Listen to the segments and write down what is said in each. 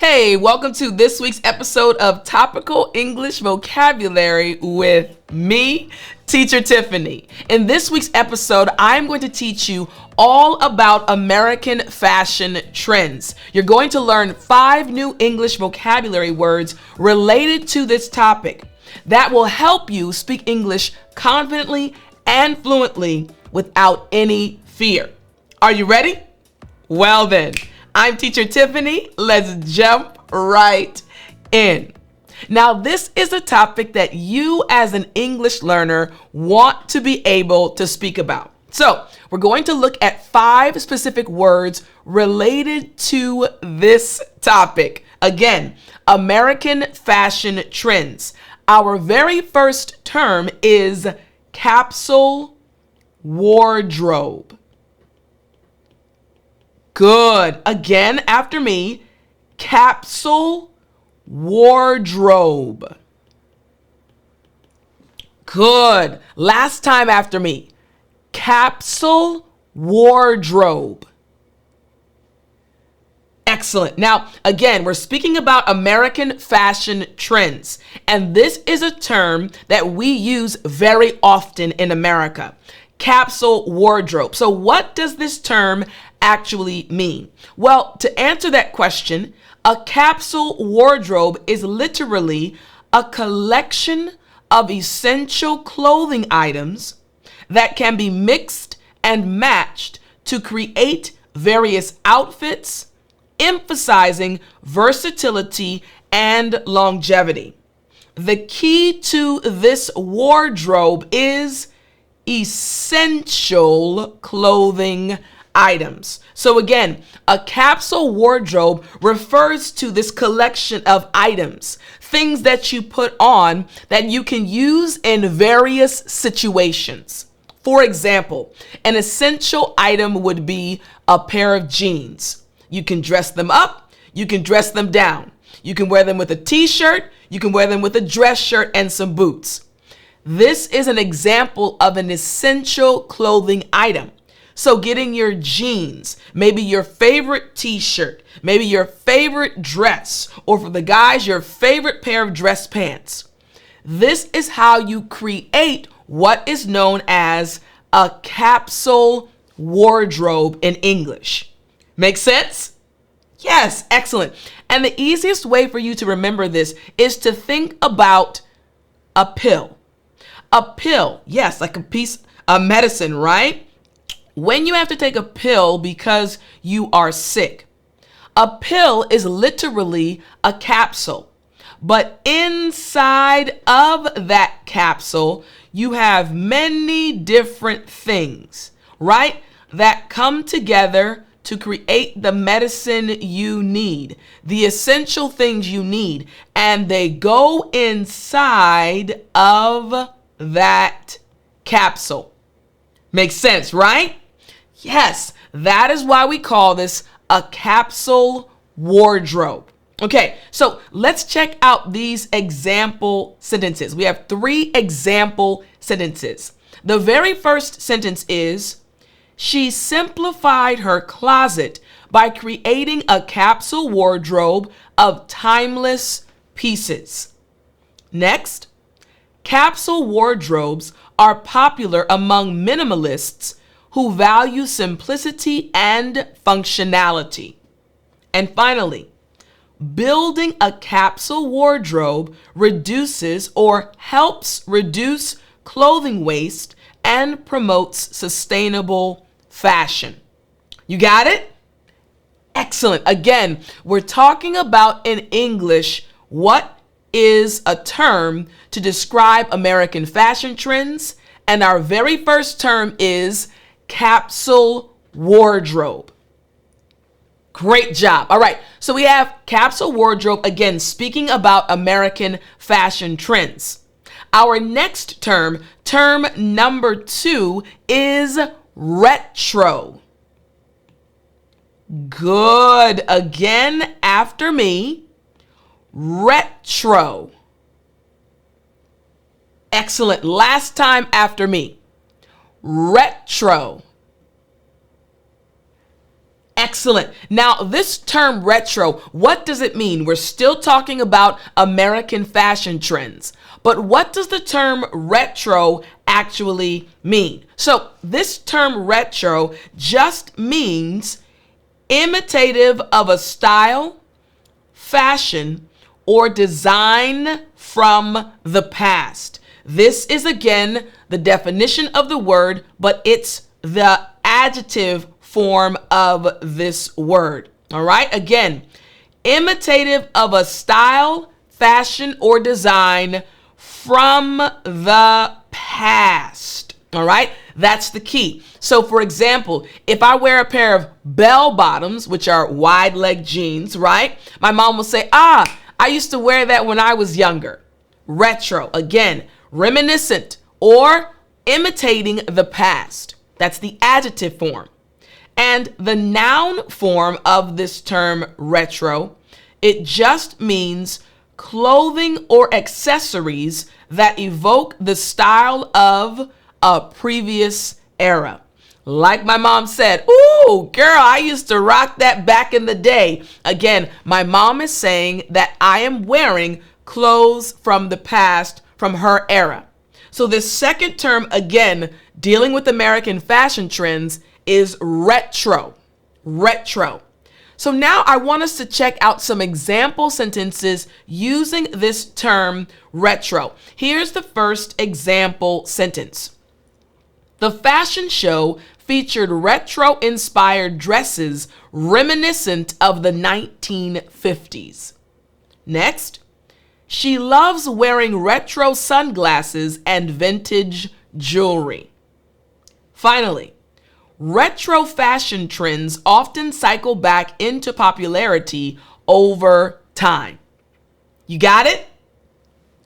Hey, welcome to this week's episode of Topical English Vocabulary with me, Teacher Tiffany. In this week's episode, I'm going to teach you all about American fashion trends. You're going to learn 5 new English vocabulary words related to this topic that will help you speak English confidently and fluently without any fear. Are you ready? Well then, I'm Teacher Tiffany. Let's jump right in. Now, this is a topic that you as an English learner want to be able to speak about. So, we're going to look at 5 specific words related to this topic. Again, American fashion trends. Our very first term is capsule wardrobe. Good. Again, after me, capsule wardrobe. Good. Last time after me, capsule wardrobe. Excellent. Now, again, we're speaking about American fashion trends, and this is a term that we use very often in America. Capsule wardrobe. So what does this term actually mean? Well, to answer that question, a capsule wardrobe is literally a collection of essential clothing items that can be mixed and matched to create various outfits, emphasizing versatility and longevity. The key to this wardrobe is essential clothing items. So again, a capsule wardrobe refers to this collection of items, things that you put on that you can use in various situations. For example, an essential item would be a pair of jeans. You can dress them up, you can dress them down. You can wear them with a t-shirt, you can wear them with a dress shirt and some boots. This is an example of an essential clothing item. So getting your jeans, maybe your favorite t-shirt, maybe your favorite dress, or for the guys, your favorite pair of dress pants. This is how you create what is known as a capsule wardrobe in English. Make sense? Yes, excellent. And the easiest way for you to remember this is to think about a pill. A pill, yes, like a piece of medicine, right? When you have to take a pill because you are sick, a pill is literally a capsule. But inside of that capsule, you have many different things, right, that come together to create the medicine you need, the essential things you need, and they go inside of that capsule. Makes sense, right? Yes, that is why we call this a capsule wardrobe. Okay, so let's check out these example sentences. We have 3 example sentences. The very first sentence is, she simplified her closet by creating a capsule wardrobe of timeless pieces. Next, capsule wardrobes are popular among minimalists who value simplicity and functionality. And finally, building a capsule wardrobe reduces or helps reduce clothing waste and promotes sustainable fashion. You got it? Excellent. Again, we're talking about in English what is a term to describe American fashion trends, and our very first term is capsule wardrobe. Great job. All right, so we have capsule wardrobe, again, speaking about American fashion trends. Our next term, term number 2, is retro. Good. Again, after me, retro. Excellent. Last time after me, retro. Excellent. Now, this term retro, what does it mean? We're still talking about American fashion trends, but what does the term retro actually mean? So this term retro just means imitative of a style, fashion, or design from the past. This is again the definition of the word, but it's the adjective form of this word. All right. Again, imitative of a style, fashion, or design from the past. All right. That's the key. So for example, if I wear a pair of bell bottoms, which are wide leg jeans, right? My mom will say, I used to wear that when I was younger. Retro, again, reminiscent or imitating the past. That's the adjective form. And the noun form of this term retro, it just means clothing or accessories that evoke the style of a previous era. Like my mom said, ooh, girl, I used to rock that back in the day. Again, my mom is saying that I am wearing clothes from the past, from her era. So this second term, again, dealing with American fashion trends, is retro. Retro. So now I want us to check out some example sentences using this term retro. Here's the first example sentence. The fashion show featured retro-inspired dresses reminiscent of the 1950s. Next, she loves wearing retro sunglasses and vintage jewelry. Finally, retro fashion trends often cycle back into popularity over time. You got it?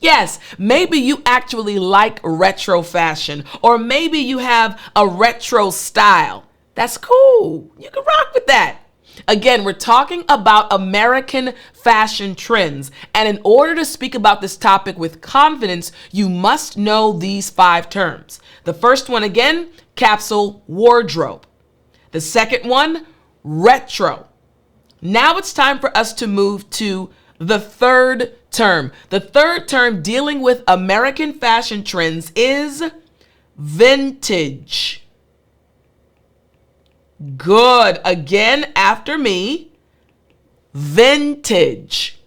Yes, maybe you actually like retro fashion, or maybe you have a retro style. That's cool. You can rock with that. Again, we're talking about American fashion trends. And in order to speak about this topic with confidence, you must know these 5 terms. The first one, again, capsule wardrobe. The second one, retro. Now it's time for us to move to the third term. The third term dealing with American fashion trends is vintage. Good. Again, after me. Vintage.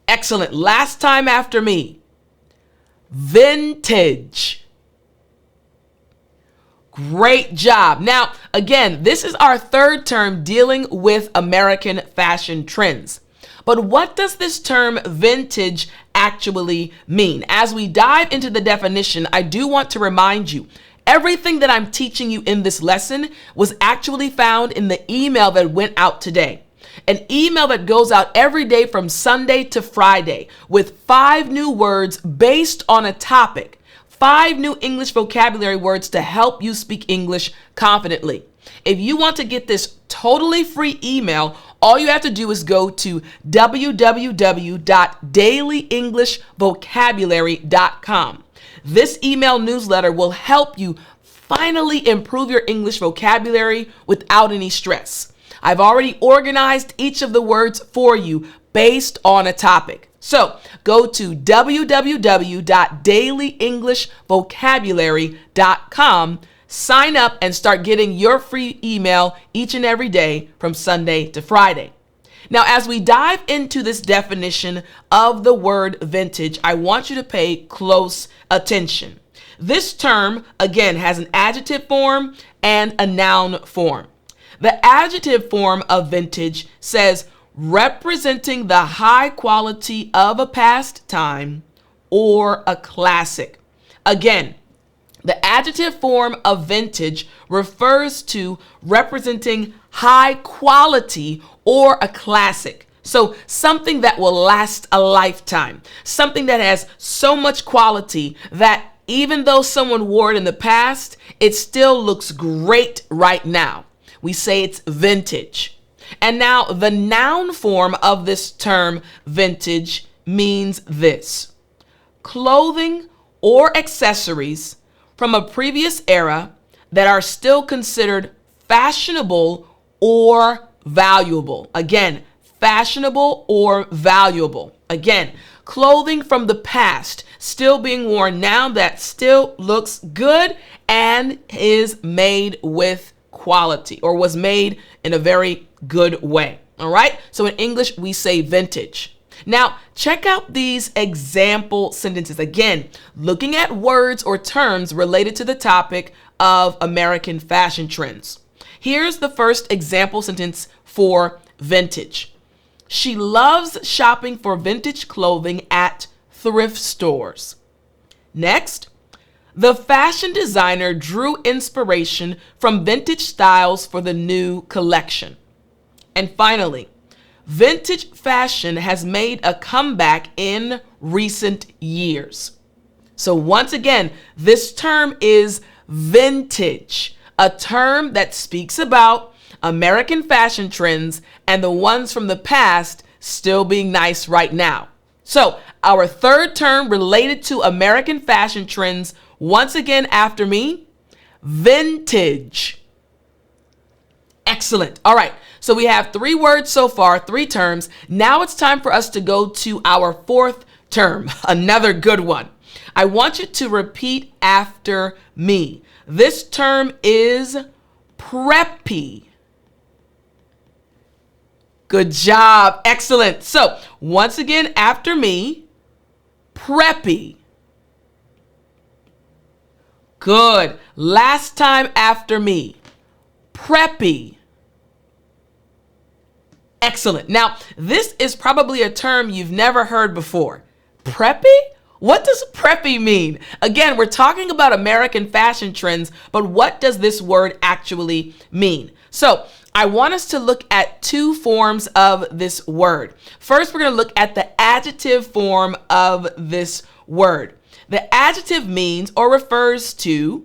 Excellent. Last time after me. Vintage. Great job. Now, again, this is our third term dealing with American fashion trends. But what does this term vintage actually mean? As we dive into the definition, I do want to remind you, everything that I'm teaching you in this lesson was actually found in the email that went out today. An email that goes out every day from Sunday to Friday with 5 new words based on a topic. 5 new English vocabulary words to help you speak English confidently. If you want to get this totally free email, all you have to do is go to www.dailyenglishvocabulary.com. This email newsletter will help you finally improve your English vocabulary without any stress. I've already organized each of the words for you based on a topic. So go to www.dailyenglishvocabulary.com, sign up, and start getting your free email each and every day from Sunday to Friday. Now, as we dive into this definition of the word vintage, I want you to pay close attention. This term, again, has an adjective form and a noun form. The adjective form of vintage says representing the high quality of a past time or a classic. Again, the adjective form of vintage refers to representing high quality or a classic. So something that will last a lifetime, something that has so much quality that even though someone wore it in the past, it still looks great right now. We say it's vintage. And now the noun form of this term vintage means this: clothing or accessories from a previous era that are still considered fashionable or valuable. Again, fashionable or valuable. Again, clothing from the past still being worn now that still looks good and is made with quality or was made in a very good way. All right. So in English, we say vintage. Now, check out these example sentences. Again, looking at words or terms related to the topic of American fashion trends. Here's the first example sentence for vintage. She loves shopping for vintage clothing at thrift stores. Next, the fashion designer drew inspiration from vintage styles for the new collection. And finally, vintage fashion has made a comeback in recent years. So once again, this term is vintage, a term that speaks about American fashion trends and the ones from the past still being nice right now. So our third term related to American fashion trends, once again after me, vintage. Excellent. All right. So we have 3 words so far, 3 terms. Now it's time for us to go to our 4th term, another good one. I want you to repeat after me. This term is preppy. Good job. Excellent. So once again, after me, preppy. Good. Last time after me, preppy. Excellent. Now, this is probably a term you've never heard before. Preppy? What does preppy mean? Again, we're talking about American fashion trends, but what does this word actually mean? So I want us to look at 2 forms of this word. First, we're going to look at the adjective form of this word. The adjective means or refers to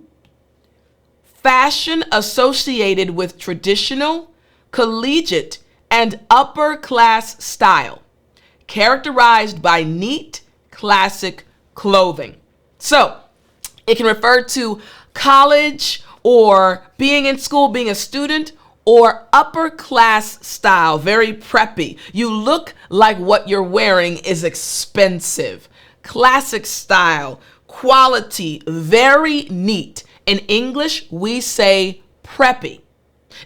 fashion associated with traditional, collegiate, and upper class style, characterized by neat, classic clothing. So it can refer to college or being in school, being a student, or upper class style, very preppy. You look like what you're wearing is expensive. Classic style, quality, very neat. In English, we say preppy.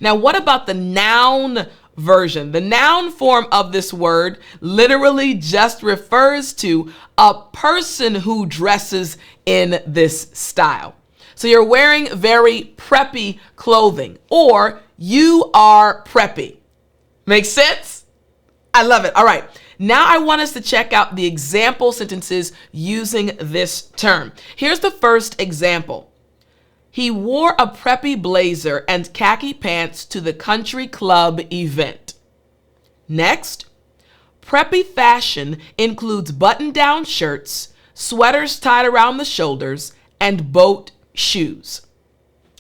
Now, what about the noun version? The noun form of this word literally just refers to a person who dresses in this style. So you're wearing very preppy clothing, or you are preppy. Make sense? I love it. All right. Now I want us to check out the example sentences using this term. Here's the first example. He wore a preppy blazer and khaki pants to the country club event. Next, preppy fashion includes button-down shirts, sweaters tied around the shoulders, and boat shoes.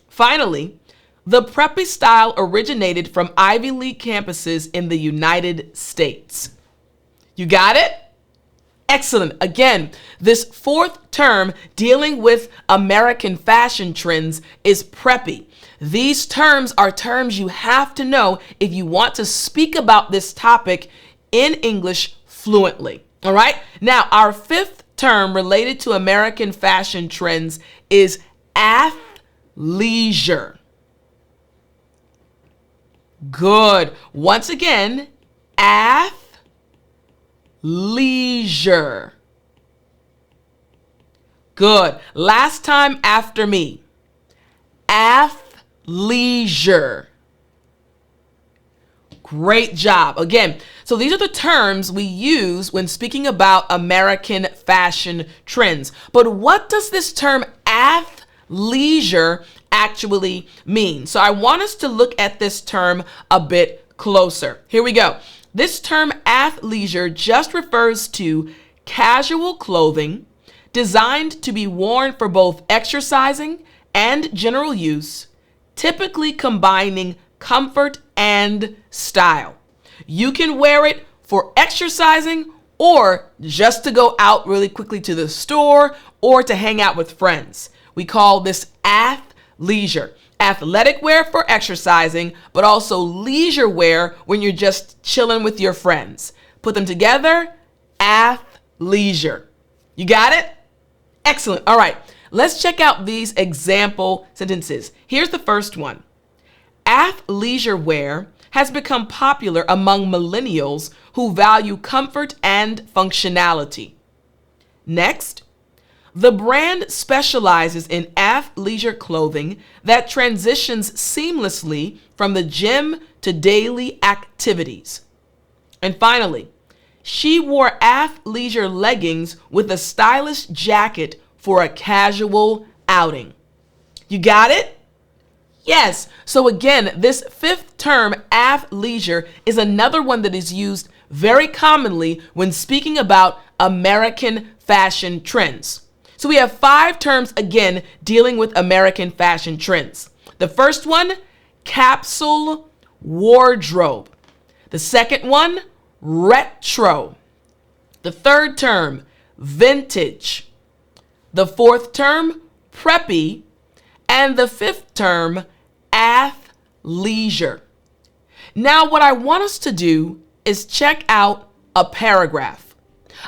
Finally, the preppy style originated from Ivy League campuses in the United States. You got it? Excellent. Again, this 4th term dealing with American fashion trends is preppy. These terms are terms you have to know if you want to speak about this topic in English fluently. All right. Now, our 5th term related to American fashion trends is athleisure. Good. Once again, athleisure. Good. Last time after me. Athleisure. Great job. Again, so these are the terms we use when speaking about American fashion trends. But what does this term athleisure actually mean? So I want us to look at this term a bit closer. Here we go. This term athleisure just refers to casual clothing designed to be worn for both exercising and general use, typically combining comfort and style. You can wear it for exercising or just to go out really quickly to the store or to hang out with friends. We call this athleisure. athletic wear for exercising, but also leisure wear when you're just chilling with your friends. Put them together, athleisure. You got it? Excellent. All right, let's check out these example sentences. Here's the first one. Athleisure wear has become popular among millennials who value comfort and functionality. Next, the brand specializes in athleisure clothing that transitions seamlessly from the gym to daily activities. And finally, she wore athleisure leggings with a stylish jacket for a casual outing. You got it? Yes. So again, this fifth term, athleisure, is another one that is used very commonly when speaking about American fashion trends. So we have 5 terms again dealing with American fashion trends. The first one, capsule wardrobe. The second one, retro. The third term, vintage. The fourth term, preppy. And the fifth term, athleisure. Now, what I want us to do is check out a paragraph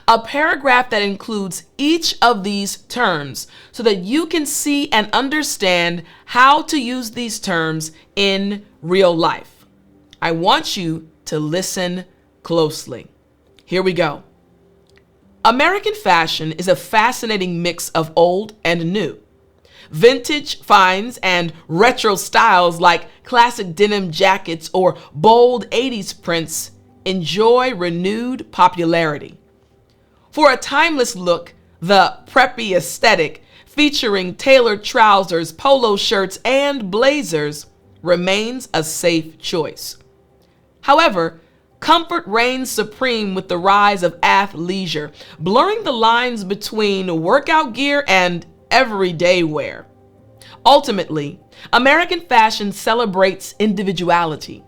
that includes each of these terms so that you can see and understand how to use these terms in real life. I want you to listen closely. Here we go. American fashion is a fascinating mix of old and new. Vintage finds and retro styles like classic denim jackets or bold 80s prints enjoy renewed popularity. For a timeless look, the preppy aesthetic, featuring tailored trousers, polo shirts, and blazers, remains a safe choice. However, comfort reigns supreme with the rise of athleisure, blurring the lines between workout gear and everyday wear. Ultimately, American fashion celebrates individuality.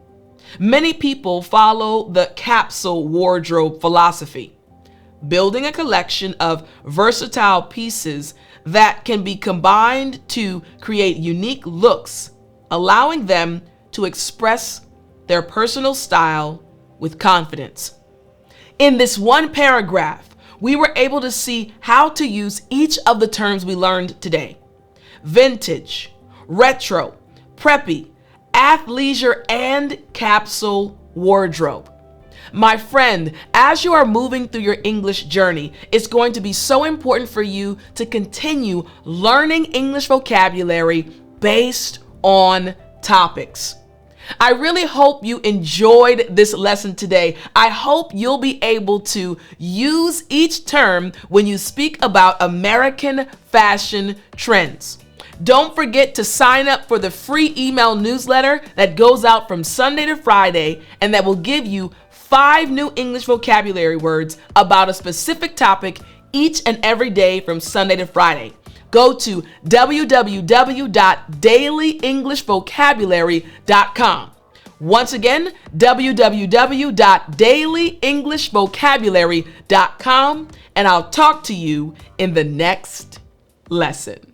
Many people follow the capsule wardrobe philosophy, building a collection of versatile pieces that can be combined to create unique looks, allowing them to express their personal style with confidence. In this one paragraph, we were able to see how to use each of the terms we learned today: vintage, retro, preppy, athleisure, and capsule wardrobe. My friend, as you are moving through your English journey, it's going to be so important for you to continue learning English vocabulary based on topics. I really hope you enjoyed this lesson today. I hope you'll be able to use each term when you speak about American fashion trends. Don't forget to sign up for the free email newsletter that goes out from Sunday to Friday and that will give you 5 new English vocabulary words about a specific topic each and every day from Sunday to Friday. Go to www.dailyenglishvocabulary.com. Once again, www.dailyenglishvocabulary.com, and I'll talk to you in the next lesson.